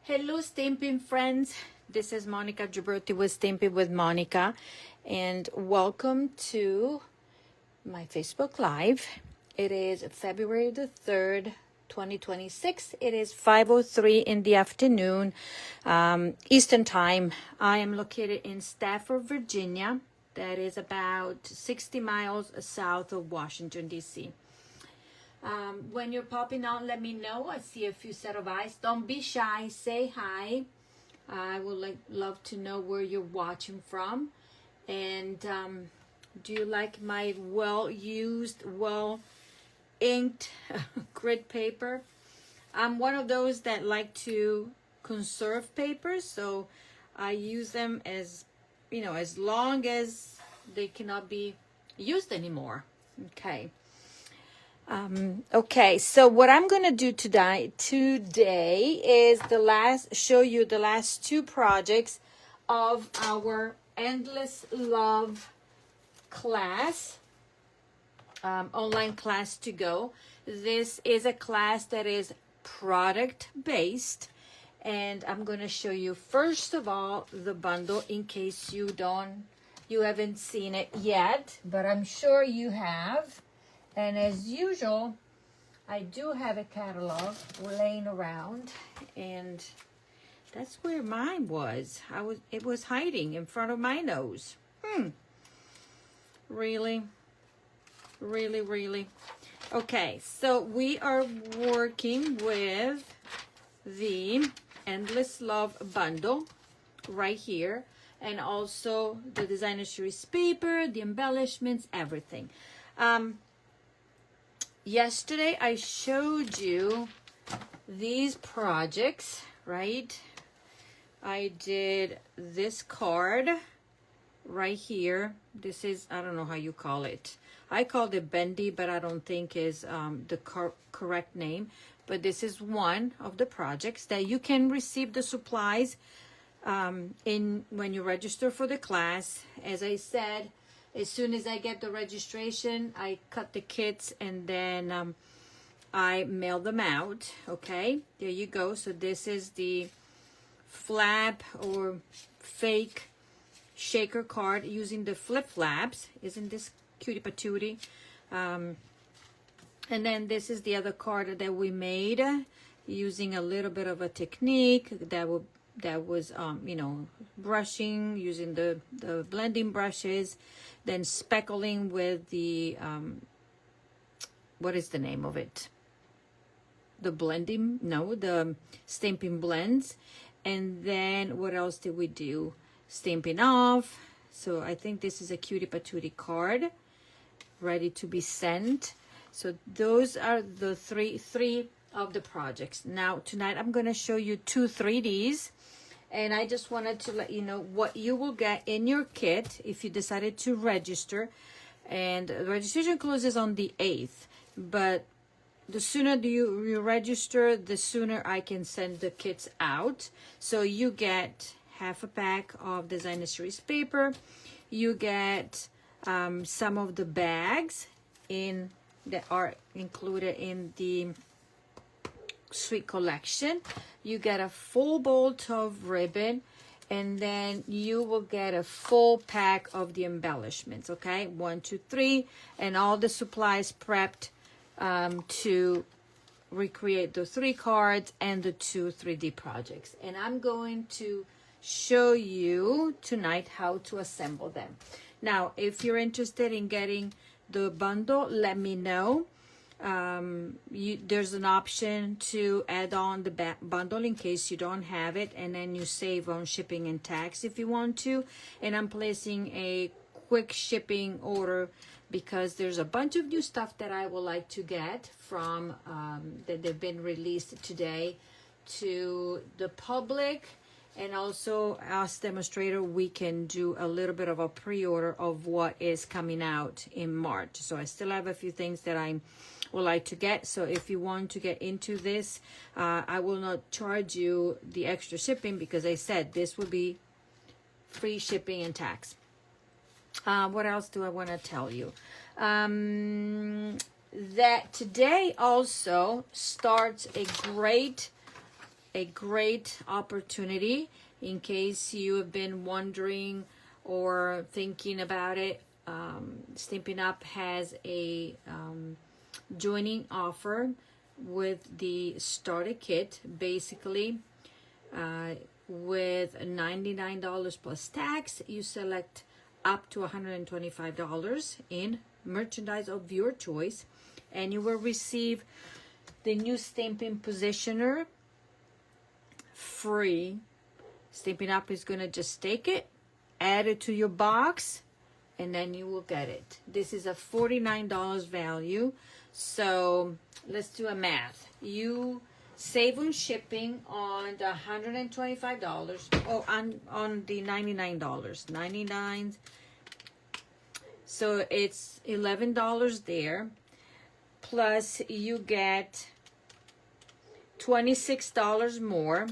Hello, Stamping friends. This is Monica Gibberti with Stamping with Monica, and welcome to my Facebook Live. It is February the 3rd, 2026. It is 5:03 in the afternoon, Eastern Time. I am located in Stafford, Virginia. That is about 60 miles south of Washington, D.C. When you're popping on, let me know. I see a few set of eyes. Don't be shy. Say hi. I would love to know where you're watching from. And do you like my well-used, well-inked grid paper? I'm one of those that like to conserve papers, so I use them as long as they cannot be used anymore. Okay, so what I'm going to do today is show you the last two projects of our Endless Love class, online class to go. This is a class that is product based, and I'm going to show you first of all the bundle in case you haven't seen it yet, but I'm sure you have. And as usual, I do have a catalog laying around, and that's where mine was. It was hiding in front of my nose. Really? Okay, so we are working with the Endless Love bundle right here, and also the designer series paper, the embellishments, everything. Yesterday I showed you these projects, right? I did this card right here. This is, I don't know how you call it. I called it bendy, but I don't think is the correct name. But this is one of the projects that you can receive the supplies when you register for the class. As I said, as soon as I get the registration, I cut the kits and then I mail them out. Okay, there you go. So this is the flap or fake shaker card using the flip flaps. Isn't this cutie patootie? And then this is the other card that we made using a little bit of a technique that was brushing using the blending brushes, then speckling with the what is the name of it, the stamping blends. And then what else did we do? Stamping off. So I think this is a cutie patootie card ready to be sent. So those are the three of the projects. Now tonight I'm going to show you two 3Ds. And I just wanted to let you know what you will get in your kit if you decided to register. And the registration closes on the 8th. But the sooner you register, the sooner I can send the kits out. So you get half a pack of designer series paper. You get some of the bags that are included in the Sweet collection. You get a full bolt of ribbon, and then you will get a full pack of the embellishments. Okay, 1, 2, 3, and all the supplies prepped to recreate the 3 cards and the 2 3D projects. And I'm going to show you tonight how to assemble them. Now, if you're interested in getting the bundle, let me know. There's an option to add on the bundle in case you don't have it, and then you save on shipping and tax if you want to. And I'm placing a quick shipping order because there's a bunch of new stuff that I would like to get from that they've been released today to the public. And also, as demonstrator, we can do a little bit of a pre-order of what is coming out in March. So I still have a few things that I would like to get. So if you want to get into this, I will not charge you the extra shipping because I said this will be free shipping and tax. What else do I want to tell you? That today also starts a great a great opportunity in case you have been wondering or thinking about it. Stampin' Up has a joining offer with the starter kit, basically with $99 plus tax. You select up to $125 in merchandise of your choice, and you will receive the new stamping positioner free. Stampin' Up is gonna just take it, add it to your box, and then you will get it. This is a $49 value. So let's do a math. You save on shipping on the $125. Oh, on the $99. 99. So it's $11 there. Plus you get $26 more.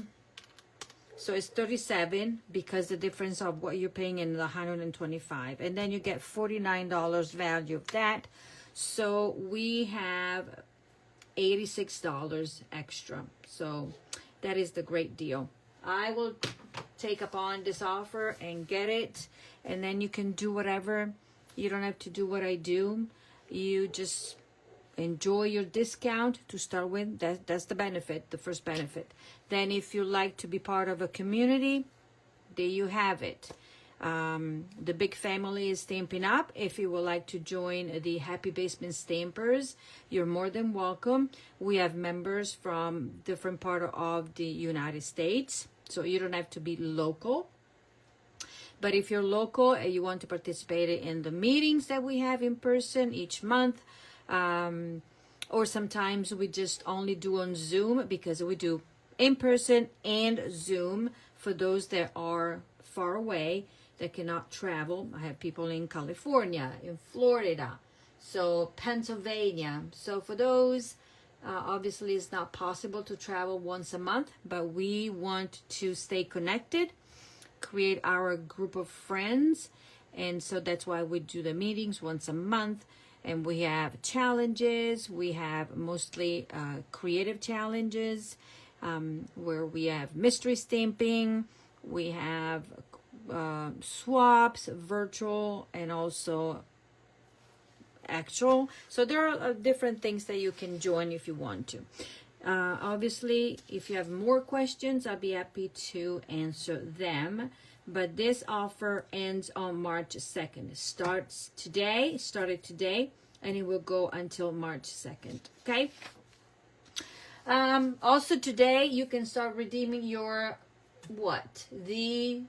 So it's $37 because the difference of what you're paying in the $125. And then you get $49 value of that. So we have $86 extra. So that is the great deal. I will take upon this offer and get it. And then you can do whatever. You don't have to do what I do. You just enjoy your discount to start with. That's the benefit, the first benefit. Then if you like to be part of a community, there you have it. The big family is Stampin' Up. If you would like to join the Happy Basement Stampers, you're more than welcome. We have members from different parts of the United States, so you don't have to be local. But if you're local and you want to participate in the meetings that we have in person each month, or sometimes we just only do on Zoom, because we do in person and Zoom for those that are far away, that cannot travel. I have people in California, in Florida, so Pennsylvania. So for those, obviously it's not possible to travel once a month, but we want to stay connected, create our group of friends, and so that's why we do the meetings once a month. And we have challenges. We have mostly creative challenges, where we have mystery stamping, we have swaps, virtual, and also actual. So there are different things that you can join if you want to. Obviously, if you have more questions, I'll be happy to answer them. But this offer ends on March 2nd. It started today, and it will go until March 2nd. Okay? Also today, you can start redeeming your, the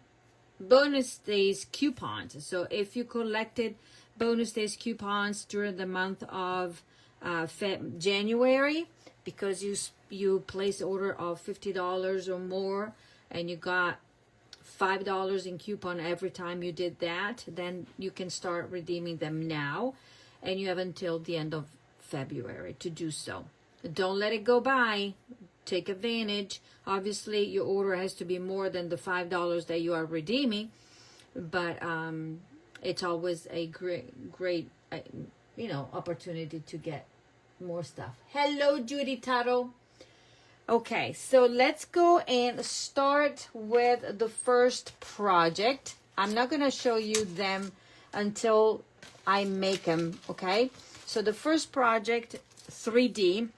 bonus days coupons. So if you collected bonus days coupons during the month of January, because you placed an order of $50 or more, and you got $5 in coupon every time you did that, then you can start redeeming them now, and you have until the end of February to do so. Don't let it go by. Take advantage. Obviously, your order has to be more than the $5 that you are redeeming, but it's always a great opportunity to get more stuff. Hello, Judy Tuttle. Okay, so let's go and start with the first project. I'm not going to show you them until I make them, okay? So the first project, 3D,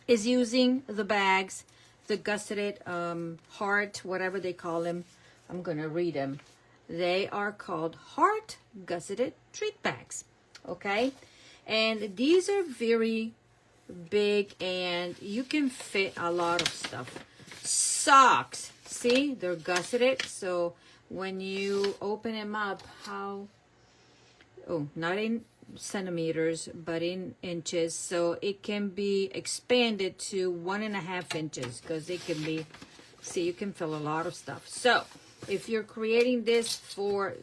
is using the bags, the gusseted heart, whatever they call them. I'm going to read them. They are called heart gusseted treat bags, okay? And these are very big, and you can fit a lot of stuff. Socks, see, they're gusseted, so when you open them up, not in centimeters but in inches, so it can be expanded to 1.5 inches, because it can be, see, you can fill a lot of stuff. So if you're creating this for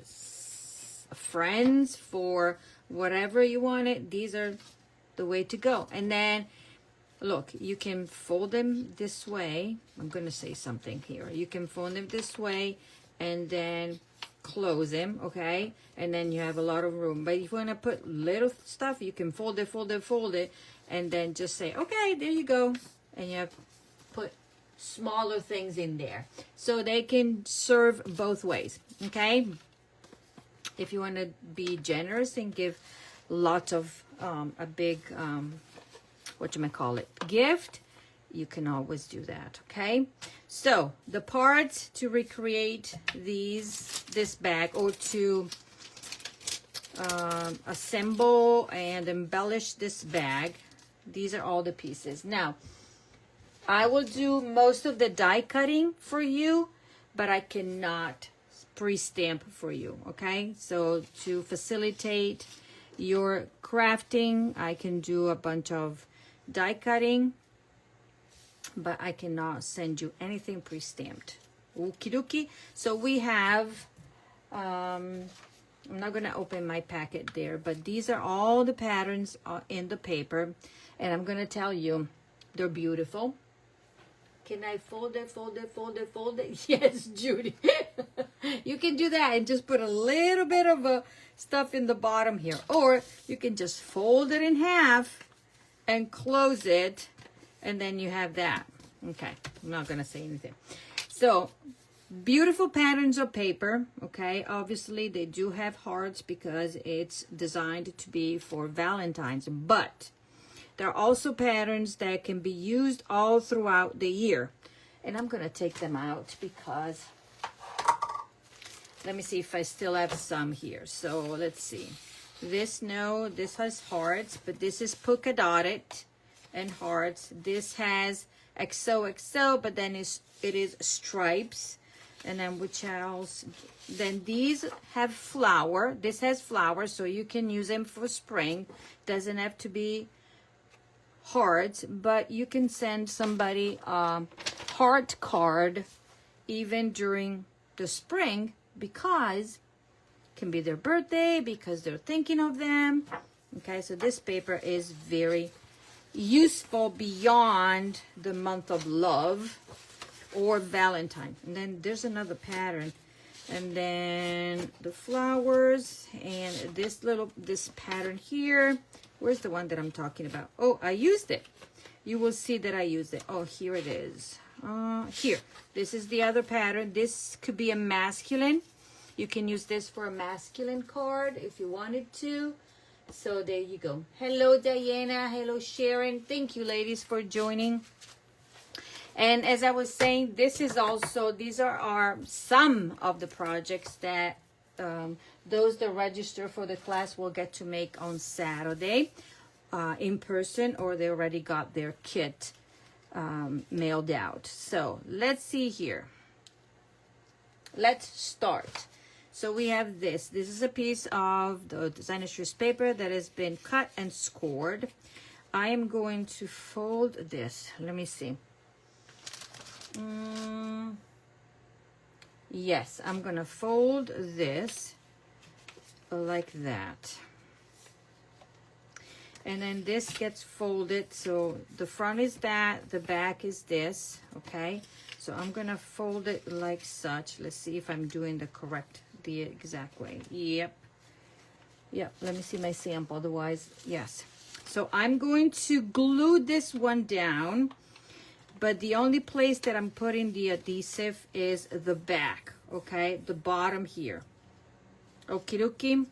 friends, for whatever you want it, these are the way to go. And then look, you can fold them this way. I'm going to say something here. You can fold them this way and then close them, okay? And then you have a lot of room. But if you want to put little stuff, you can fold it, and then just say, okay, there you go. And you have put smaller things in there. So they can serve both ways, okay? If you want to be generous and give lots of a big gift, you can always do that, okay? So the parts to recreate this bag, or to assemble and embellish this bag, these are all the pieces. Now I will do most of the die cutting for you, but I cannot pre-stamp for you, okay? So to facilitate your crafting, I can do a bunch of die cutting, but I cannot send you anything pre-stamped. Okie dokie. So we have, I'm not gonna open my packet there, but these are all the patterns in the paper, and I'm gonna tell you, they're beautiful. Can I fold it, fold it, fold it, fold it? Yes, Judy. You can do that and just put a little bit of stuff in the bottom here. Or you can just fold it in half and close it, and then you have that. Okay, I'm not gonna say anything. So, beautiful patterns of paper, okay? Obviously, they do have hearts because it's designed to be for Valentine's, but there are also patterns that can be used all throughout the year. And I'm gonna take them out because, let me see if I still have some here. So let's see. This has hearts, but this is polka dotted and hearts. This has XOXO, but then it is stripes. And then which else? Then these have flower. This has flowers, so you can use them for spring. Doesn't have to be hearts, but you can send somebody a heart card even during the spring, because it can be their birthday, because they're thinking of them. Okay, so this paper is very useful beyond the month of love or Valentine. And then there's another pattern, and then the flowers, and this pattern here. Where's the one that I'm talking about? Oh, I used it. You will see that I used it. Oh, here it is. Here. This is the other pattern. This could be a masculine. You can use this for a masculine card if you wanted to. So there you go. Hello, Diana. Hello, Sharon. Thank you, ladies, for joining. And as I was saying, these are some of the projects that those that register for the class will get to make on Saturday in person, or they already got their kit mailed out. So let's see here. Let's start. So we have this. This is a piece of the designer's choice paper that has been cut and scored. I am going to fold this. Let me see. Yes, I'm gonna fold this like that, and then this gets folded. So the front is that, the back is this. Okay, so I'm gonna fold it like such. Let's see if I'm doing the exact way. Yep, let me see my sample. Otherwise, yes. So I'm going to glue this one down, but the only place that I'm putting the adhesive is the back, okay? The bottom here. Okie dokie.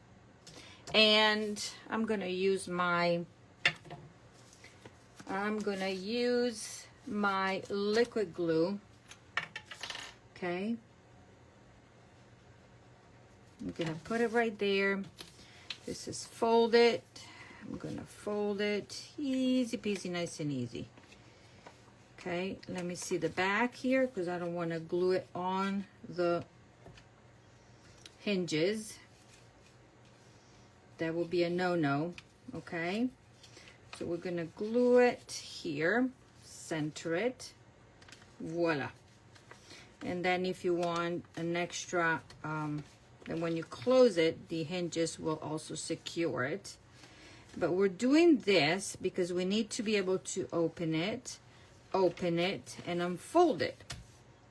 And I'm gonna use my liquid glue, okay? I'm gonna put it right there. This is folded. I'm gonna fold it. Easy peasy, nice and easy. Okay, let me see the back here, because I don't want to glue it on the hinges. That will be a no-no. Okay, so we're gonna glue it here, center it, voila. And then if you want an extra, then when you close it, the hinges will also secure it. But we're doing this because we need to be able to open it, and unfold it.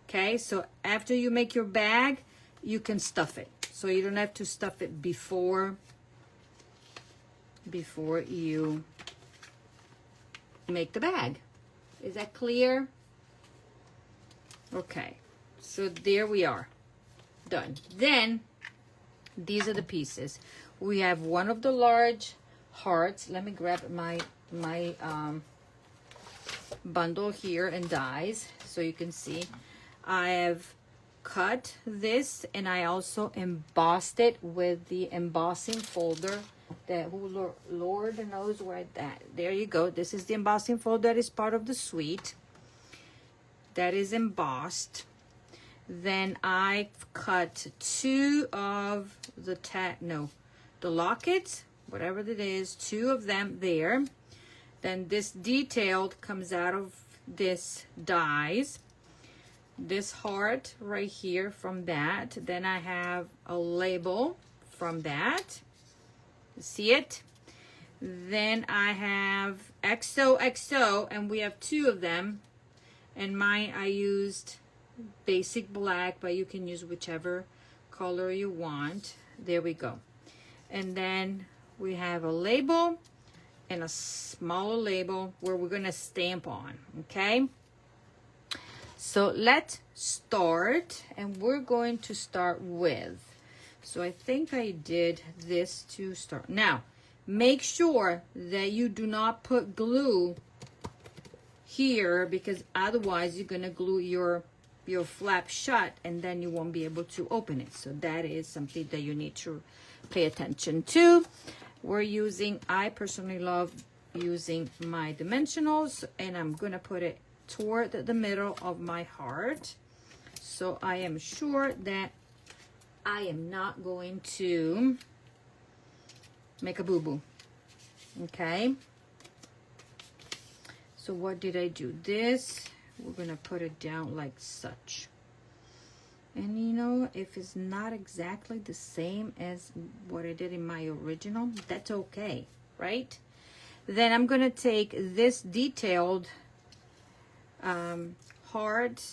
Okay, so after you make your bag, you can stuff it. So you don't have to stuff it before you make the bag. Is that clear? Okay, so there we are, done. Then these are the pieces. We have one of the large hearts. Let me grab my bundle here and dies so you can see. I have cut this and I also embossed it with the embossing folder that Lord knows where that. There you go. This is the embossing folder that is part of the suite. That is embossed. Then I cut two of the lockets, whatever it is, two of them there. Then this detailed comes out of this dies. This heart right here from that. Then I have a label from that. See it? Then I have XOXO, and we have two of them. And mine I used basic black, but you can use whichever color you want. There we go. And then we have a label and a smaller label where we're gonna stamp on, okay? So let's start, and we're going to start with, so I think I did this to start. Now, make sure that you do not put glue here, because otherwise you're gonna glue your flap shut and then you won't be able to open it. So that is something that you need to pay attention to. I personally love using my dimensionals, and I'm gonna put it toward the middle of my heart, so I am sure that I am not going to make a boo-boo. Okay, so what did I do? This, we're gonna put it down like such. And you know, if it's not exactly the same as what I did in my original, that's okay, right? Then I'm gonna take this detailed heart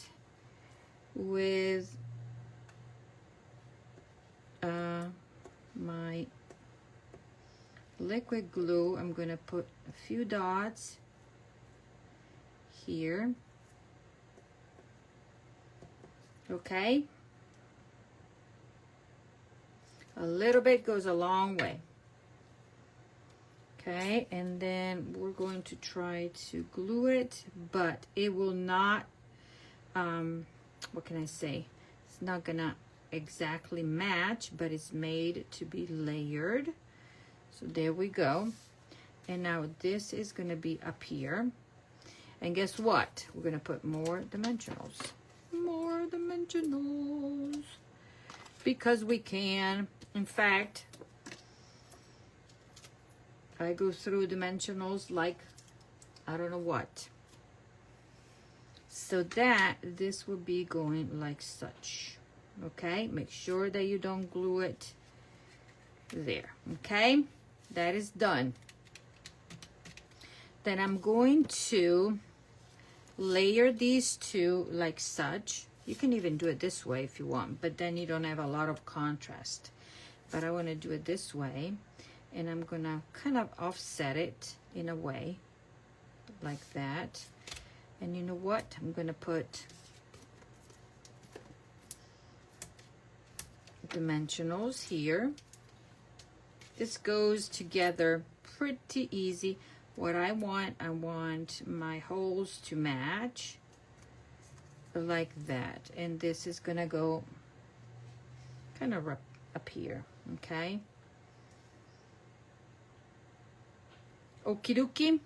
with my liquid glue. I'm gonna put a few dots here. Okay, a little bit goes a long way. Okay, and then we're going to try to glue it, but it will not, what can I say? It's not gonna exactly match, but it's made to be layered. So there we go. And now this is gonna be up here. And guess what? We're gonna put more dimensionals. More dimensionals. Because we can. In fact, I go through dimensionals like I don't know what. So that this will be going like such. Okay, make sure that you don't glue it there. Okay, that is done. Then I'm going to layer these two like such. You can even do it this way if you want, but then you don't have a lot of contrast. But I want to do it this way, and I'm gonna kind of offset it in a way like that. And you know what? I'm gonna put dimensionals here. This goes together pretty easy. What I want my holes to match like that, and this is gonna go kind of up here. Okay, okie dokie.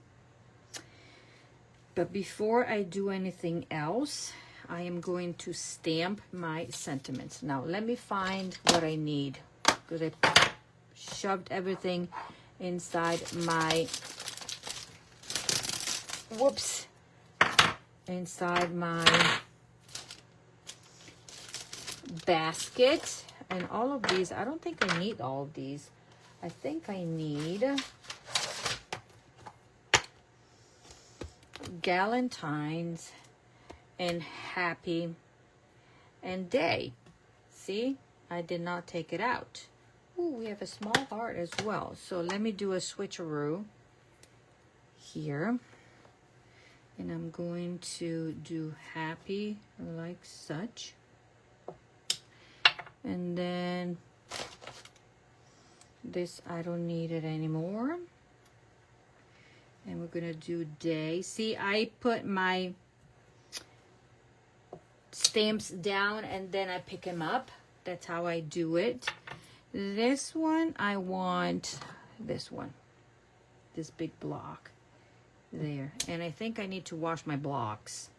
But before I do anything else, I am going to stamp my sentiments. Now let me find what I need, because I shoved everything inside my inside my basket. And all of these, I don't think I need all of these. I think I need Galentine's and Happy and Day. See, I did not take it out. Ooh, we have a small heart as well. So let me do a switcheroo here. And I'm going to do happy like such. And then this, I don't need it anymore. And we're gonna do day. See, I put my stamps down and then I pick them up. That's how I do it. This one, I want this one. This big block there. And I think I need to wash my blocks.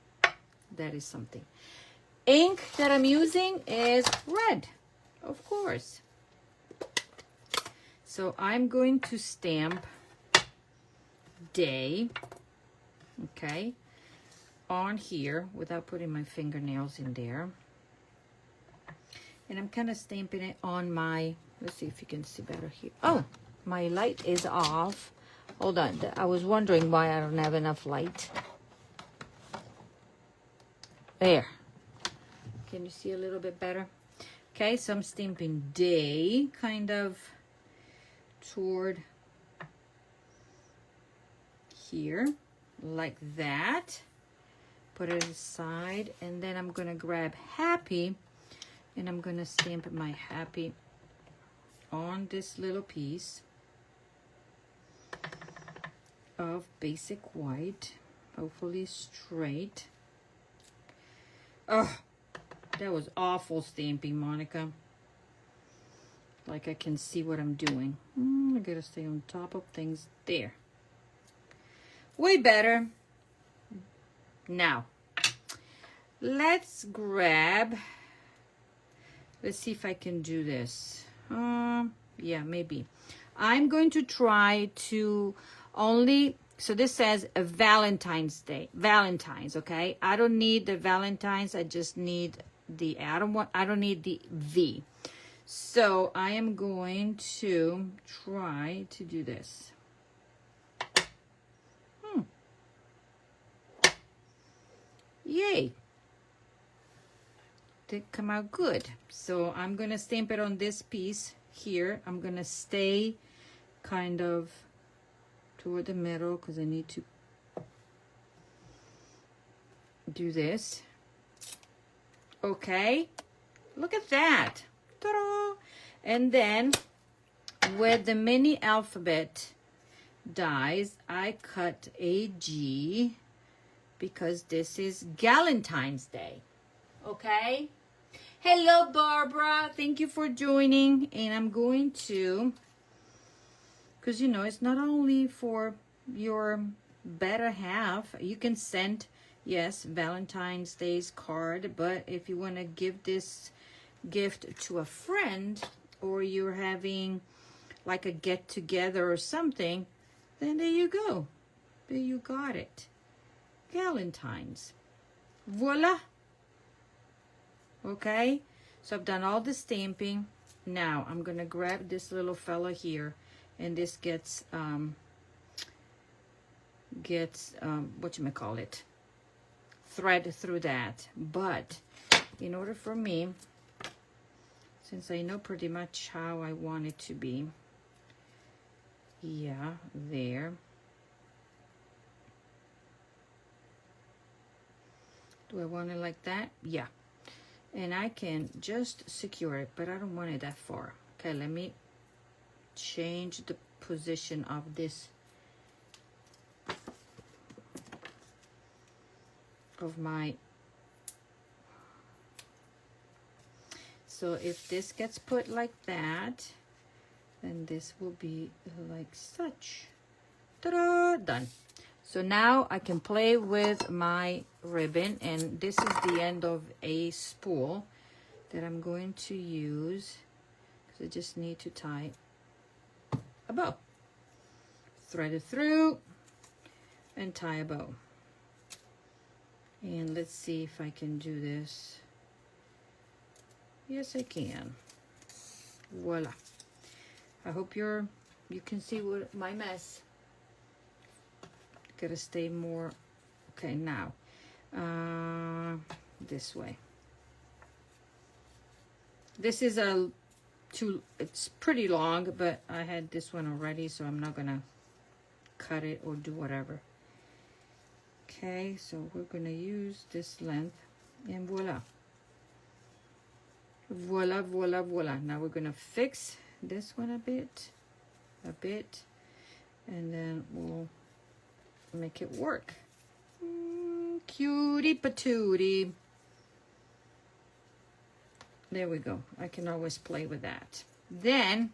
That is something. Ink that I'm using is red, of course. So I'm going to stamp day, okay, on here without putting my fingernails in there. And I'm kind of stamping it on my, let's see if you can see better here. Oh, my light is off. Hold on, I was wondering why I don't have enough light. There. Can you see a little bit better? Okay, so I'm stamping day kind of toward here, like that. Put it aside, and then I'm gonna grab happy, and I'm gonna stamp my happy on this little piece of basic white, hopefully straight. Oh, that was awful stamping, Monica. Like I can see what I'm doing. I gotta stay on top of things there. Way better. Now, let's grab, let's see if I can do this. Yeah, maybe. I'm going to try to only, so this says a Valentine's Day, Valentine's, okay? I don't need the Valentine's, I just need the, I don't need the V. So I am going to try to do this. Yay. Did come out good. So I'm going to stamp it on this piece here. I'm going to stay kind of toward the middle because I need to do this. Okay. Look at that. Ta-da! And then with the mini alphabet dies, I cut a G because this is Galentine's Day. Okay? Hello, Barbara. Thank you for joining. And I'm going to, because you know, it's not only for your better half. You can send, yes, Valentine's Day's card, but if you want to give this gift to a friend, or you're having like a get together or something, then there you go. There you got it. Galentine's. Voila. Okay, so I've done all the stamping. Now I'm gonna grab this little fella here, and this gets whatchamacallit, thread through that. But in order for me, since I know pretty much how I want it to be, yeah, there. Do I want it like that? Yeah. And I can just secure it, but I don't want it that far. Okay, let me change the position of this, of my, so if this gets put like that, then this will be like such. Ta-da! Done. So now I can play with my ribbon, and this is the end of a spool that I'm going to use because I just need to tie a bow. Thread it through and tie a bow. And let's see if I can do this. Yes, I can. Voila. I hope you can see what my mess. Gotta stay more. Okay, now this way. This is it's pretty long, but I had this one already, so I'm not gonna cut it or do whatever. Okay, so we're gonna use this length, and voila. Voila, voila, voila. Now we're gonna fix this one a bit, and then we'll make it work. Cutie patootie. There we go. I can always play with that. Then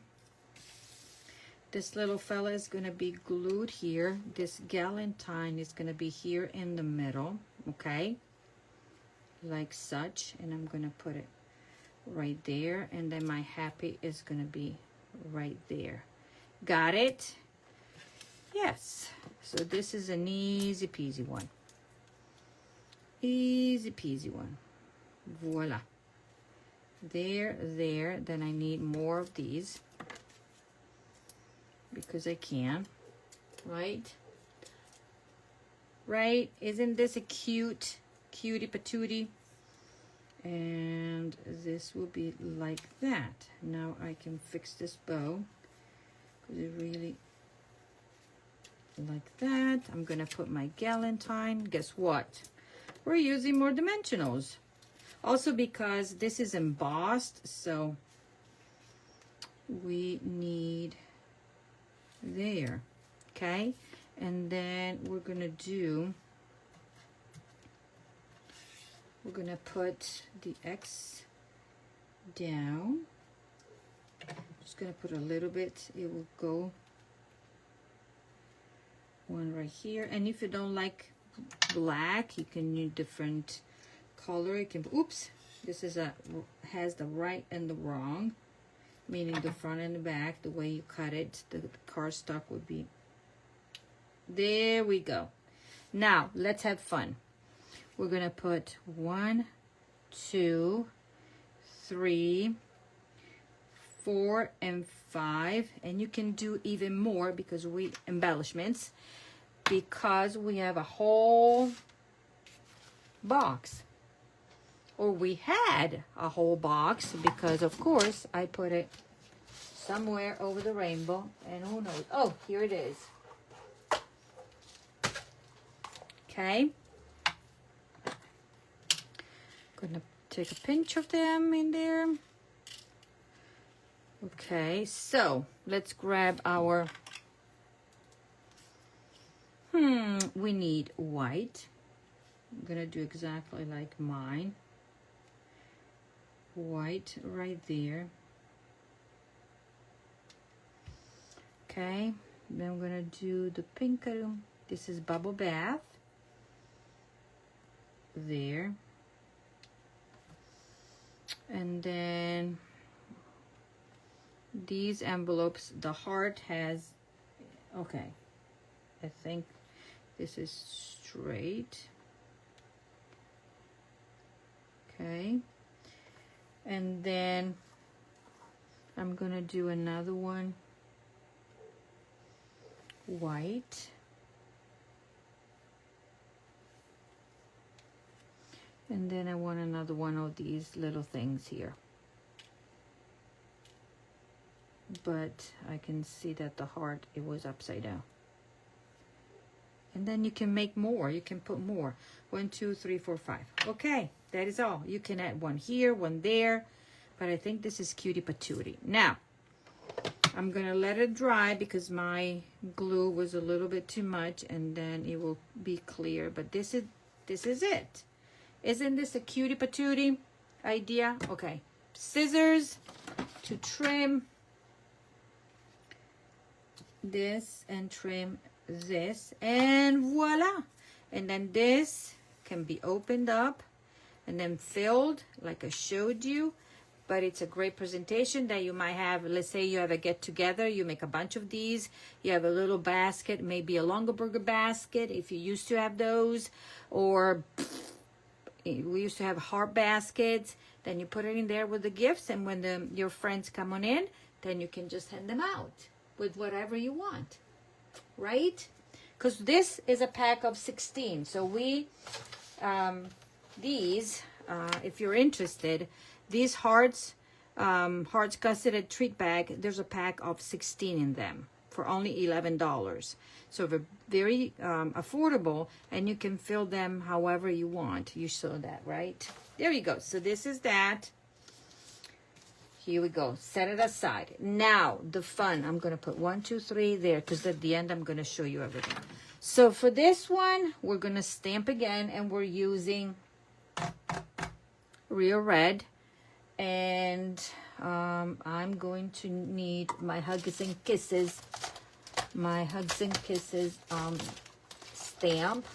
this little fella is gonna be glued here. This galantine is gonna be here in the middle, okay? Like such, and I'm gonna put it right there, and then my happy is gonna be right there. Got it? Yes. So this is an easy peasy one. Easy peasy one. Voila. There. Then I need more of these because I can, right? Right? Isn't this a cute cutie patootie? And this will be like that. Now I can fix this bow because it really like that. I'm gonna put my galantine. Guess what? We're using more dimensionals. Also because this is embossed, so we need there, okay? And then we're gonna put the X down. Just gonna put a little bit. It will go one right here. And if you don't like black, you can use different color. You can, oops, this is has the right and the wrong, meaning the front and the back. The way you cut it, the cardstock would be. There we go. Now let's have fun. We're gonna put 1, 2, 3, 4, and 5, and you can do even more because we embellishments, because we have a whole box, or we had a whole box, because of course I put it somewhere over the rainbow, and who knows? Oh, here it is. Okay. Gonna take a pinch of them in there. Okay, so let's grab our, we need white. I'm gonna do exactly like mine. White right there. Okay, then I'm gonna do the pink. This is bubble bath. There. And then these envelopes, the heart has, okay, I think this is straight. Okay. And then I'm gonna do another one white. And then I want another one of these little things here. But I can see that the heart, it was upside down. And then you can make more. You can put more. 1, 2, 3, 4, 5. Okay, that is all. You can add one here, one there. But I think this is cutie patootie. Now, I'm going to let it dry because my glue was a little bit too much. And then it will be clear. But this is it. Isn't this a cutie patootie idea? Okay, scissors to trim this and trim this, and voila. And then this can be opened up and then filled like I showed you. But it's a great presentation that you might have. Let's say you have a get together, you make a bunch of these, you have a little basket, maybe a Longaberger basket if you used to have those, or we used to have heart baskets. Then you put it in there with the gifts, and when your friends come on in, then you can just hand them out with whatever you want, right? Because this is a pack of 16. So we, these, if you're interested, these hearts considered treat bag, there's a pack of 16 in them for only $11. So very affordable, and you can fill them however you want. You saw that, right? There you go. So this is that. Here we go. Set it aside. Now, the fun. I'm going to put 1, 2, 3 there, because at the end, I'm going to show you everything. So for this one, we're going to stamp again, and we're using Real Red. And I'm going to need my Hugs and Kisses. My Hugs and Kisses stamp.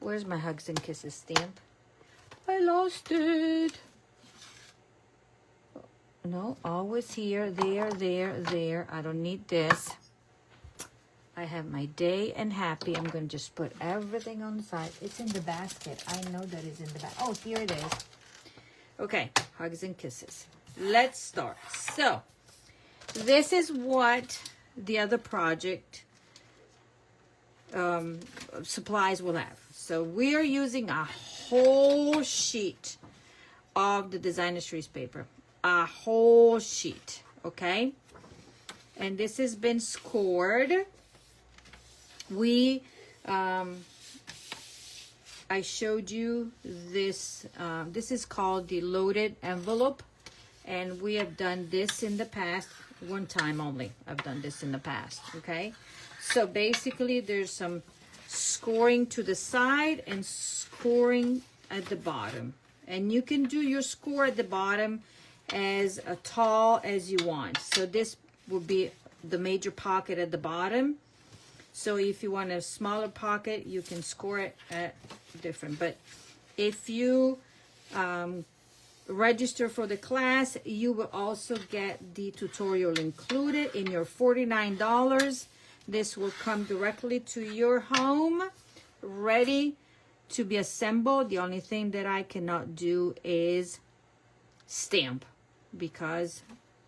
Where's my Hugs and Kisses stamp? I lost it. No, always here, there. I don't need this. I have my Day and Happy. I'm going to just put everything on the side. It's in the basket. I know that it's in the basket. Oh, here it is. Okay, Hugs and Kisses. Let's start. So, this is what the other project supplies will have. So, we are using a whole sheet of the designer series paper. A whole sheet, okay? And this has been scored. I showed you this. This is called the loaded envelope, and we have done this in the past. One time only I've done this in the past, okay? So basically there's some scoring to the side and scoring at the bottom, and you can do your score at the bottom as tall as you want. So this will be the major pocket at the bottom. So if you want a smaller pocket, you can score it at different. But if you register for the class, you will also get the tutorial included in your $49. This will come directly to your home, ready to be assembled. The only thing that I cannot do is stamp, because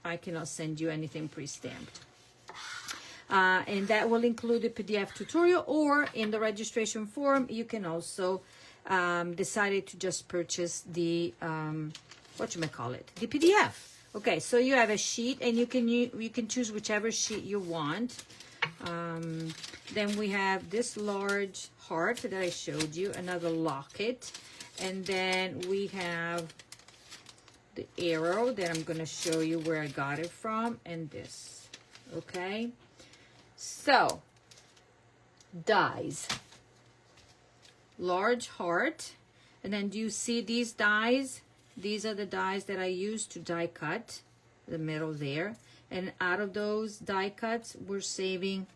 I cannot send you anything pre-stamped. And that will include the PDF tutorial, or in the registration form, you can also decide to just purchase the, the PDF. Okay, so you have a sheet, and you can choose whichever sheet you want. Then we have this large heart that I showed you, another locket, and then we have the arrow that I'm going to show you where I got it from, and this. Okay, so dies, large heart, and then do you see these dies? These are the dies that I used to die cut the middle there, and out of those die cuts we're saving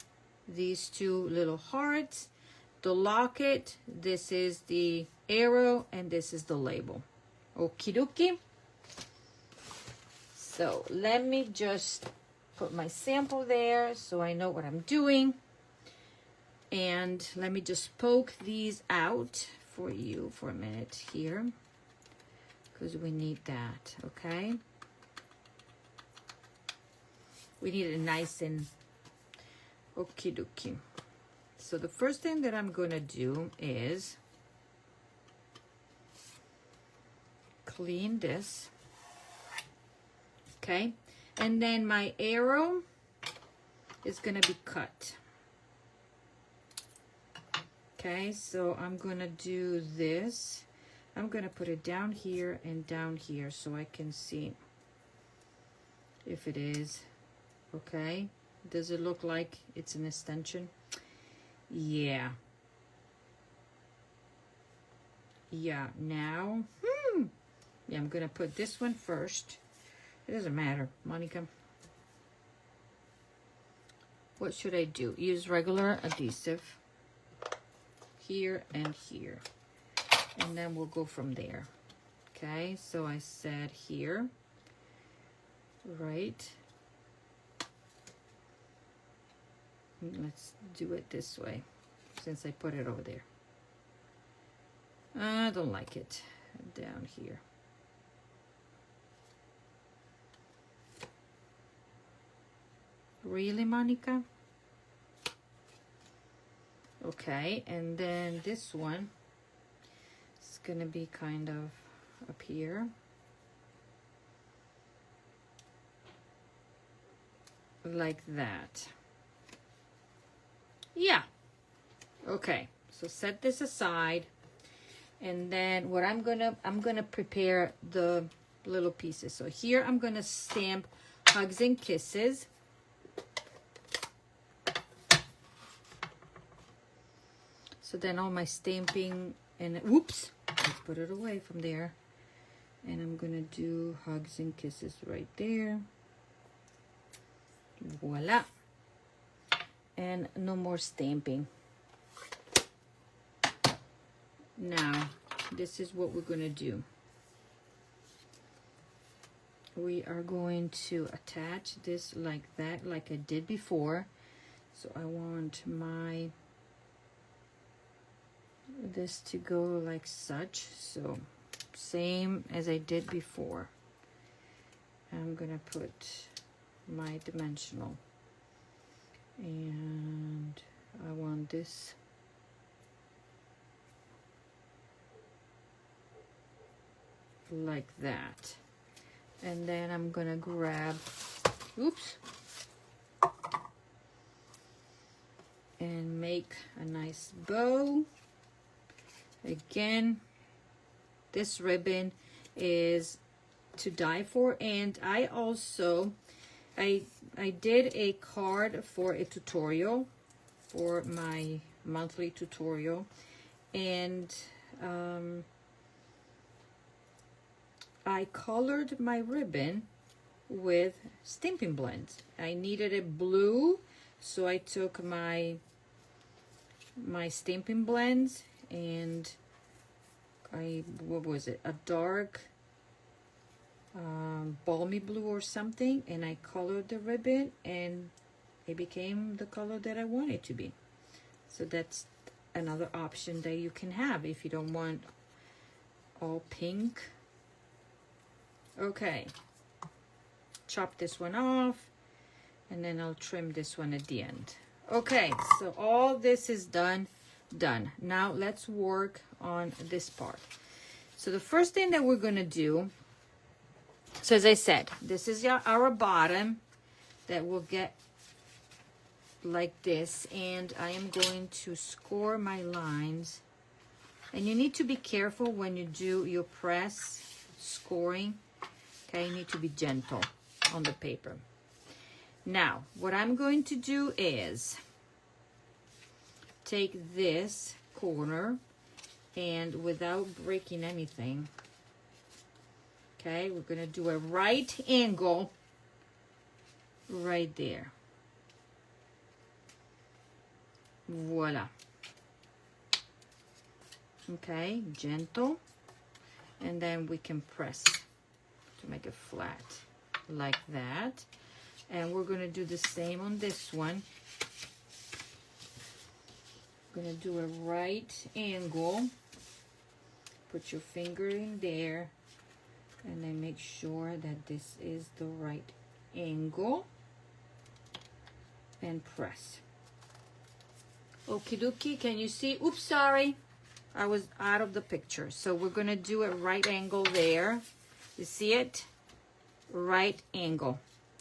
these two little hearts, the locket, this is the arrow, and this is the label. Okie dokie. So let me just put my sample there so I know what I'm doing. And let me just poke these out for you for a minute here, because we need that, okay? We need it nice and okie dokie. So the first thing that I'm gonna do is clean this. Okay, and then my arrow is gonna be cut. Okay, so I'm gonna do this. I'm gonna put it down here and down here so I can see if it is. Okay, does it look like it's an extension? Yeah. Yeah, now, yeah, I'm gonna put this one first. It doesn't matter, Monica. What should I do? Use regular adhesive here and here. And then we'll go from there. Okay, so I said here, right? Let's do it this way, since I put it over there. I don't like it down here. Really, Monica? Okay, and then this one is gonna be kind of up here. like that. Yeah. Okay, so set this aside, and then what I'm gonna prepare the little pieces. So here I'm gonna stamp hugs and kisses. So then all my stamping, and whoops, let's put it away from there. And I'm gonna do hugs and kisses right there. Voila. And no more stamping. Now, this is what we're gonna do. We are going to attach this like that, like I did before. So I want this to go like such. So same as I did before. I'm gonna put my dimensional, and I want this like that. And then I'm gonna grab, oops, and make a nice bow. Again, this ribbon is to die for, and I also I did a card for a tutorial, for my monthly tutorial, and I colored my ribbon with stamping blends. I needed a blue, so I took my stamping blends, and what was it, a dark balmy blue or something, and I colored the ribbon, and it became the color that I want it to be. So that's another option that you can have if you don't want all pink. Okay, chop this one off, and then I'll trim this one at the end. Okay, so all this is done. Now let's work on this part. So the first thing that we're gonna do, so as I said, this is our bottom that will get like this, and I am going to score my lines. And you need to be careful when you do your press scoring. Okay, you need to be gentle on the paper. Now, what I'm going to do is take this corner, and without breaking anything, okay, we're gonna do a right angle right there. Voila. Okay, gentle, and then we can press to make it flat like that. And we're gonna do the same on this one. Gonna do a right angle. Put your finger in there, and then make sure that this is the right angle, and press. Okie dokie, can you see? Oops, sorry, I was out of the picture. So we're gonna do a right angle there. You see it? Right angle.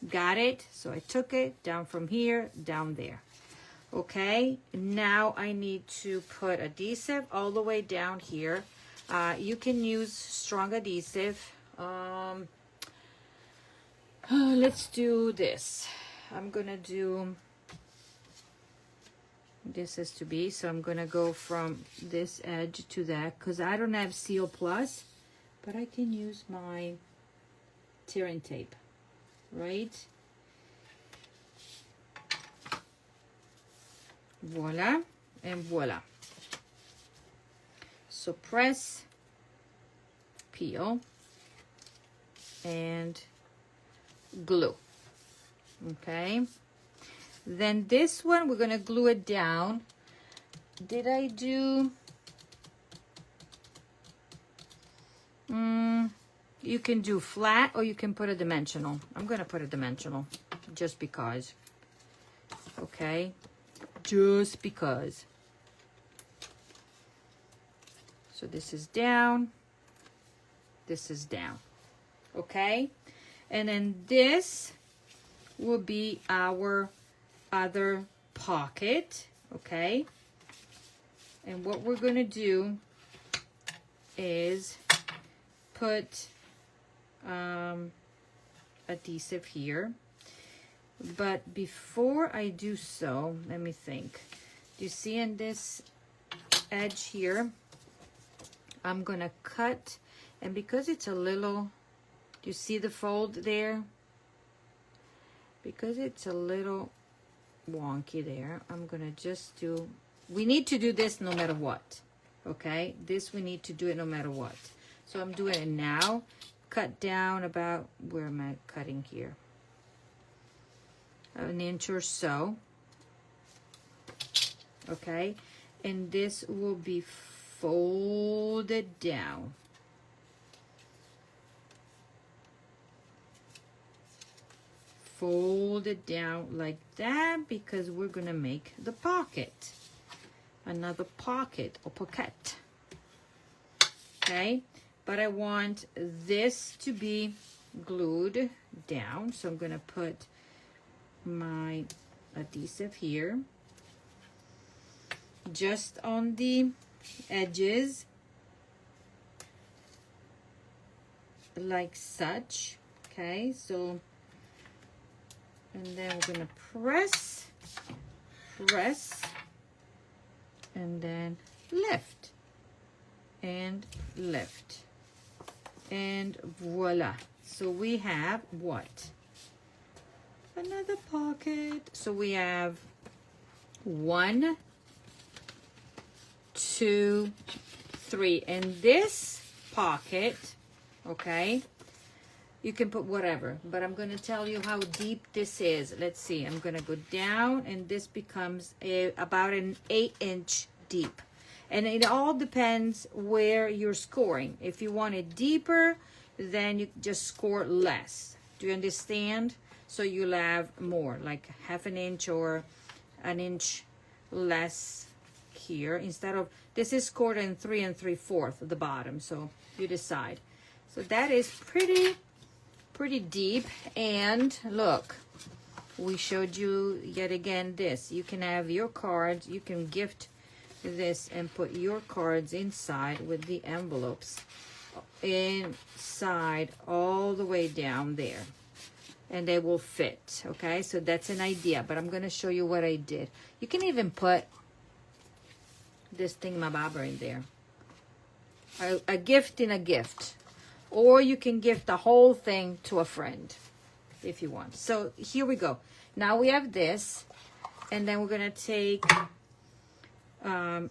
Got it? So I took it down from here, down there. Okay, now I need to put adhesive all the way down here. You can use strong adhesive. Let's do this. I'm gonna do, this has to be, so I'm gonna go from this edge to that, because I don't have Seal Plus, but I can use my tearing tape, right? Voila, and voila. So press, peel, and glue. Okay, then this one we're gonna glue it down. Did I do, you can do flat, or you can put a dimensional. I'm gonna put a dimensional just because. Okay, just because. So this is down, this is down. Okay, and then this will be our other pocket, okay? And what we're gonna do is put adhesive here. But before I do so, let me think. Do you see in this edge here, I'm gonna cut, and because it's a little, do you see the fold there? Because it's a little wonky there, I'm gonna just do, we need to do this no matter what, okay? This we need to do it no matter what. So I'm doing it now. Cut down about, where am I cutting here? An inch or so, okay? And this will be folded down. Fold it down like that, because we're gonna make the pocket, another pocket or pocket, okay? But I want this to be glued down, so I'm gonna put my adhesive here just on the edges like such, okay? So, and then we're gonna press, and then lift, and lift, and voila. So we have what? Another pocket. So we have 1, 2, 3. And this pocket, okay, you can put whatever, but I'm going to tell you how deep this is. Let's see. I'm going to go down, and this becomes about an 8-inch deep. And it all depends where you're scoring. If you want it deeper, then you just score less. Do you understand? So you'll have more, like 1/2 inch or an inch less here. Instead of, this is scored in 3 3/4 at the bottom, so you decide. So that is pretty deep. And look, we showed you yet again this. You can have your cards, you can gift this and put your cards inside with the envelopes inside all the way down there, and they will fit, okay? So that's an idea, but I'm gonna show you what I did. You can even put this thingamabobber in there, a gift in a gift, or you can gift the whole thing to a friend if you want. So here we go. Now we have this, and then we're gonna take,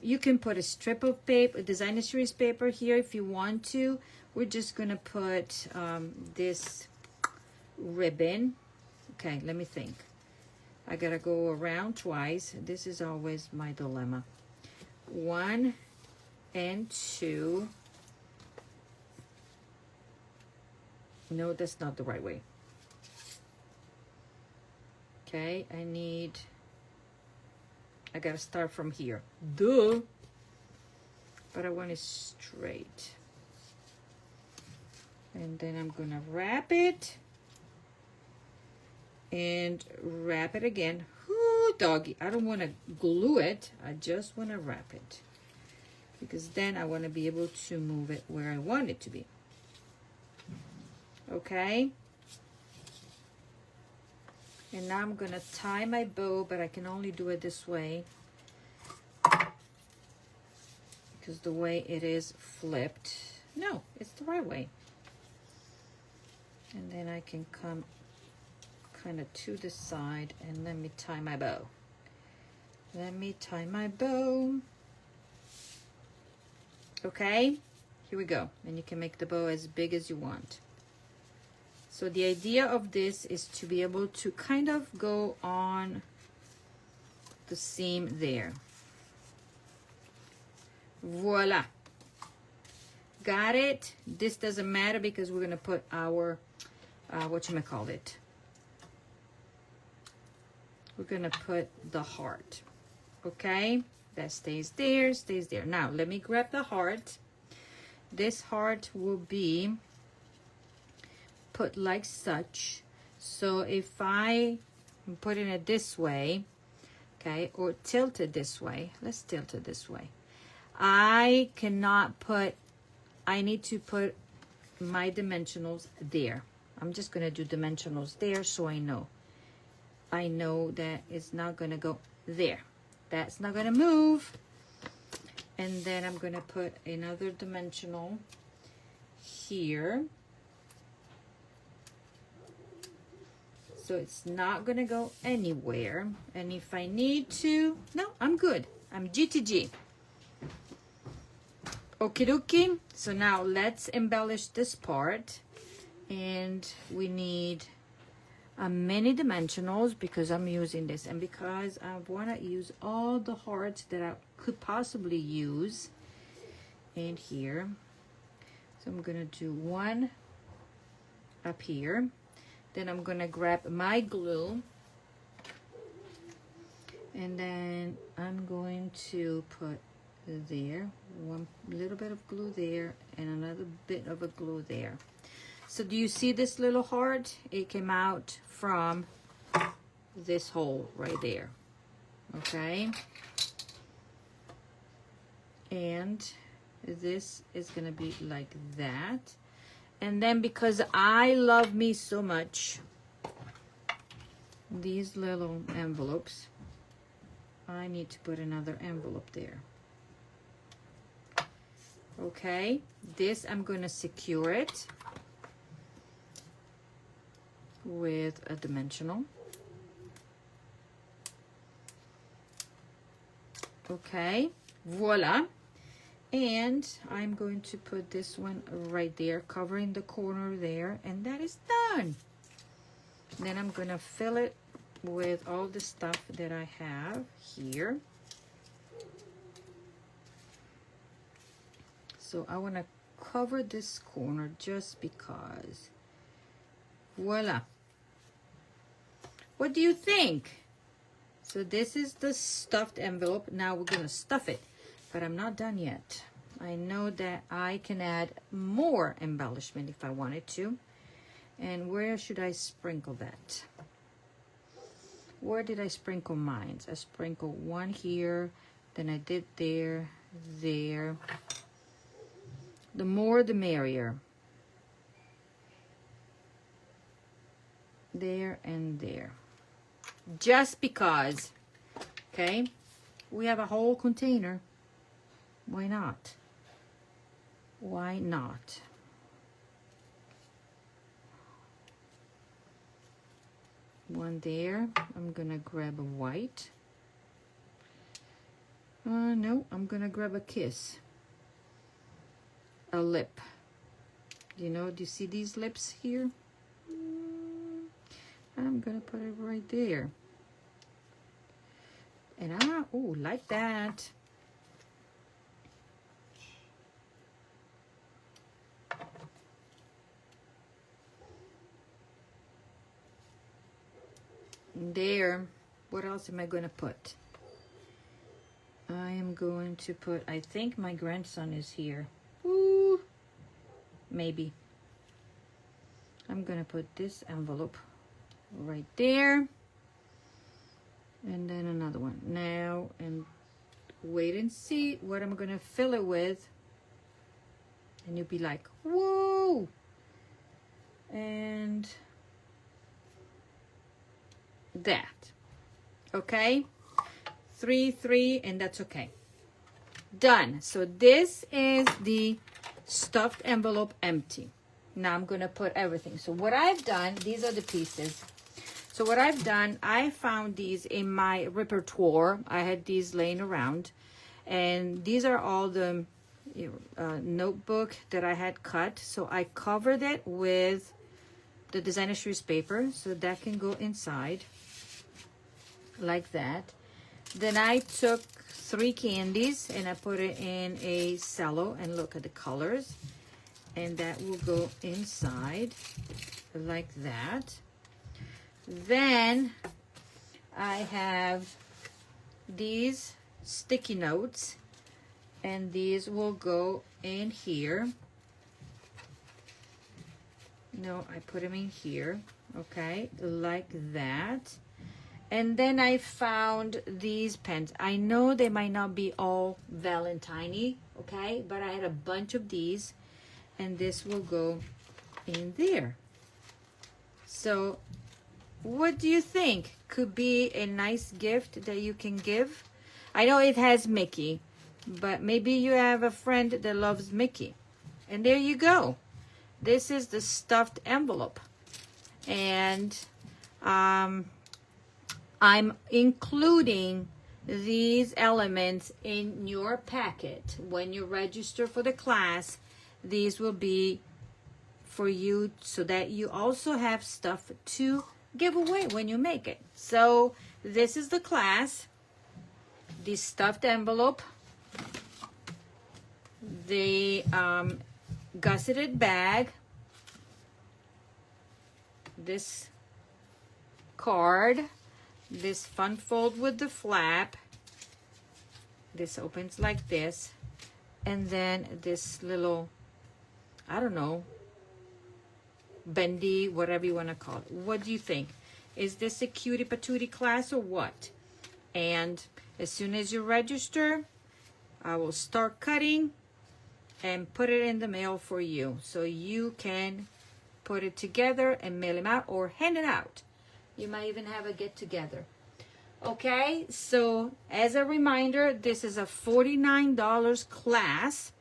you can put a strip of paper, a designer series paper here if you want to. We're just gonna put this ribbon. Okay, let me think. I gotta go around twice. This is always my dilemma. 1 and 2. No, that's not the right way. Okay, I gotta start from here. Duh. But I want it straight. And then I'm gonna wrap it. And wrap it again. Ooh, doggy. I don't want to glue it. I just want to wrap it. Because then I want to be able to move it where I want it to be. Okay? And now I'm going to tie my bow, but I can only do it this way. Because the way it is flipped. No, it's the right way. And then I can come kind of to the side, and let me tie my bow. Let me tie my bow. Okay, here we go. And you can make the bow as big as you want. So the idea of this is to be able to kind of go on the seam there. Voila. Got it? This doesn't matter because we're going to put our, whatchamacallit. We're going to put the heart. Okay? That stays there, stays there. Now, let me grab the heart. This heart will be put like such. So if I am putting it this way, okay, or tilt it this way, let's tilt it this way. I need to put my dimensionals there. I'm just gonna do dimensionals there so I know that it's not gonna go there. That's not gonna move. And then I'm gonna put another dimensional here. So it's not gonna go anywhere. And if I need to, no, I'm good. I'm GTG. Okie dokie. So now let's embellish this part. And we need many dimensionals because I'm using this. And because I wanna use all the hearts that I could possibly use in here. So I'm gonna do one up here. Then I'm gonna grab my glue, and then I'm going to put there, one little bit of glue there, and another bit of a glue there. So do you see this little heart? It came out from this hole right there, okay? And this is gonna be like that. And then because I love me so much, these little envelopes, I need to put another envelope there. Okay, this I'm going to secure it with a dimensional. Okay, voila. And I'm going to put this one right there, covering the corner there, and that is done. Then I'm gonna fill it with all the stuff that I have here. So I wanna cover this corner just because. Voila. What do you think? So this is the stuffed envelope. Now we're gonna stuff it. But I'm not done yet. I know that I can add more embellishment if I wanted to. And where should I sprinkle that? Where did I sprinkle mine? I sprinkled one here, then I did there, there. The more the merrier. There and there. Just because, okay, we have a whole container. Why not? Why not? One there. I'm gonna grab a white. No, I'm gonna grab a kiss. A lip. You know, do you see these lips here? I'm gonna put it right there. And oh, like that. There. What else am I going to put? I am going to put, I think my grandson is here. Ooh, maybe. I'm going to put this envelope right there. And then another one. Now, and wait and see what I'm going to fill it with. And you'll be like, whoa. And that. Okay, 3, 3, and that's okay. Done. So this is the stuffed envelope empty. Now I'm gonna put everything. So what I've done, these are the pieces. So what I've done, I found these in my repertoire. I had these laying around, and these are all the notebook that I had cut. So I covered it with the designer series paper, so that can go inside like that. Then I took 3 candies and I put it in a cello, and look at the colors, and that will go inside like that. Then I have these sticky notes, and these will go in here. No, I put them in here. okay, like that. And then I found these pens. I know they might not be all Valentine-y, okay, but I had a bunch of these, and this will go in there. So what do you think? Could be a nice gift that you can give. I know it has Mickey, but maybe you have a friend that loves Mickey. And there you go. This is the stuffed envelope. And I'm including these elements in your packet. When you register for the class, these will be for you so that you also have stuff to give away when you make it. So this is the class, the stuffed envelope, the gusseted bag, this card, this fun fold with the flap, this opens like this, and then this little, I don't know, bendy, whatever you want to call it. What do you think? Is this a cutie patootie class or what? And as soon as you register, I will start cutting and put it in the mail for you, so you can put it together and mail them out or hand it out. You might even have a get together. Okay, so as a reminder, this is a $49 class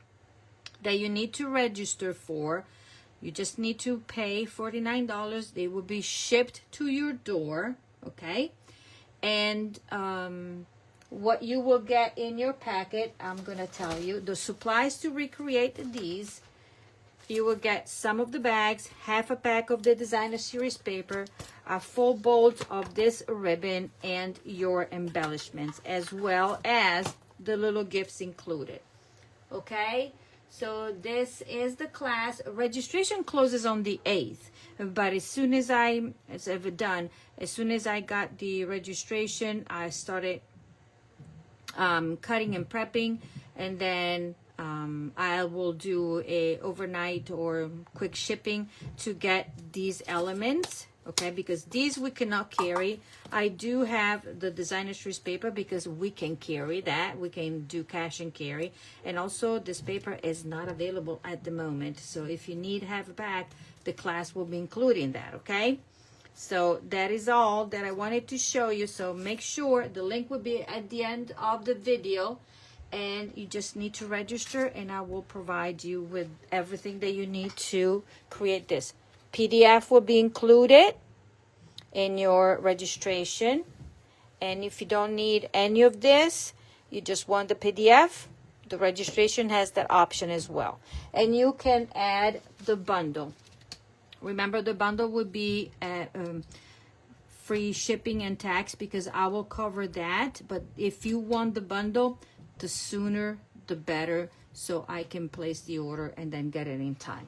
that you need to register for. You just need to pay $49. They will be shipped to your door, okay? And what you will get in your packet, I'm going to tell you. The supplies to recreate these, you will get some of the bags, half a pack of the designer series paper, a full bolt of this ribbon, and your embellishments, as well as the little gifts included, okay? So this is the class. Registration closes on the 8th, but as soon as I got the registration, I started cutting and prepping, and then I will do a overnight or quick shipping to get these elements, okay, because these we cannot carry. I do have the designer series paper because we can carry that. We can do cash and carry. And also this paper is not available at the moment. So if you need half a pack, the class will be including that, okay? So that is all that I wanted to show you. So make sure the link will be at the end of the video, and you just need to register, and I will provide you with everything that you need to create this. PDF will be included in your registration, and if you don't need any of this, you just want the PDF, the registration has that option as well. And you can add the bundle. Remember, the bundle would be free shipping and tax, because I will cover that. But if you want the bundle, the sooner the better, so I can place the order and then get it in time.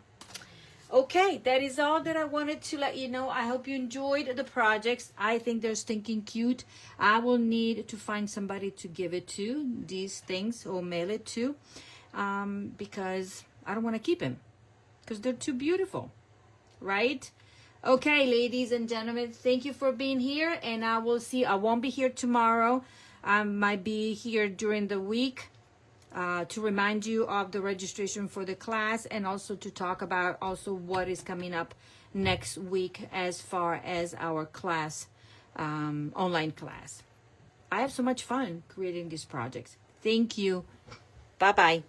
Okay, that is all that I wanted to let you know. I hope you enjoyed the projects. I think they're stinking cute. I will need to find somebody to give it to, these things, or mail it to, because I don't want to keep them, because they're too beautiful, right? Okay, ladies and gentlemen, thank you for being here, and I will see. I won't be here tomorrow. I might be here during the week to remind you of the registration for the class, and also to talk about also what is coming up next week as far as our class, online class. I have so much fun creating these projects. Thank you. Bye-bye.